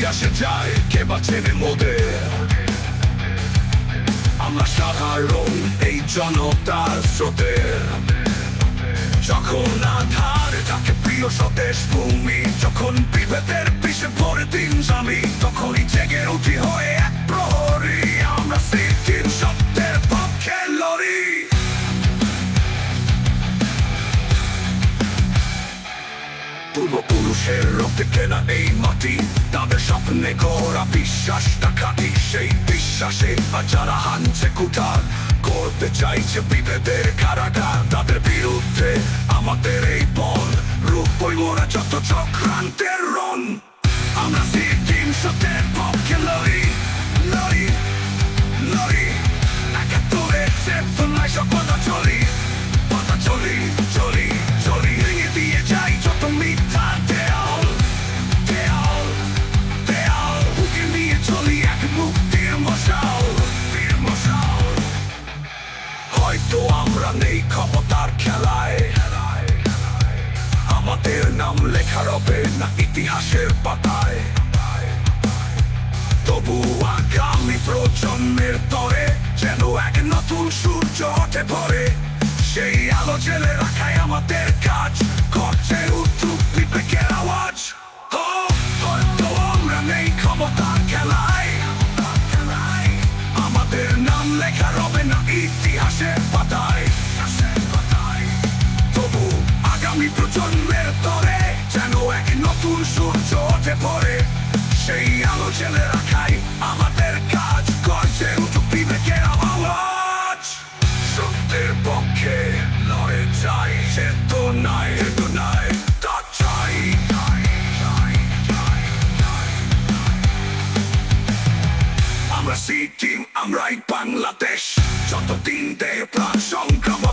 আসে যায় কে বাঁচেন মোদের। আমরা সাধারণ এই জনতার স্রোতের। যখন আধার তাকে প্রিয় স্বদেশ ভূমি, যখন বিভেদের পিছে ভরে দিন জামি, তখনই জেগে উঠি হয়ে এক প্রহরী। আমরা সিদ্ধির সত্যের পক্ষে লড়ি। পূর্বপুরুষের রক্তে কেনা এই মাটি, তাদের স্বপ্নে গড়া বিশ্বাসটা খাঁটি। সেই বিশ্বাসে যারা হানছে কুঠার, করতে চাইছে বিভেদের কারাগার। তাদের বিরুদ্ধে আমাদের এই বল, রূপ বইমরা যত চক্রান্তের রণ। আমরা সিদ্ধির সত্যের পক্ষে লড়ি, লড়ি, লড়ি। একাত্তরের চেতনায় সব পথ চলি, পথ চলি, চলি, চলি। ভেঙে দিয়ে যাই যত মিথ্যা দেয়াল, দেয়াল, দেয়াল। বুকে নিয়ে চলি এক মুক্তির মশাল, বীর মশাল। হয়তো আমরা নেই ক্ষমতার খেলায়, আমাদের নাম লেখা রবে না ইতিহাসের পাতায়। তবু আগামী প্রজন্মের তরে যেন এক নতুন সূর্য ওঠে ভরে। সেই আলো জেলে রাখাই আমাদের কাজ, করছে উঠুক বিবেকের আওয়াজ। হয়তো আমরা নেই ক্ষমতার খেলায়, আমাদের নাম লেখা রবে না ইতিহাসের পাতায়। তবু আগামী প্রজন্মের তরে যেন এক নতুন সূর্য ওঠে ভরে। সেই আলো জেলে রাখাই আমাদের কাজ, করছে উঠুক বিবেকের আওয়াজ। সত্যের পক্ষে লড়ে যাই, চেতনায় চেতনায় তা চাই। আমরা সি টিম, আমরাই বাংলাদেশ। যতদিন দেহে প্রাণ সংগ্রাম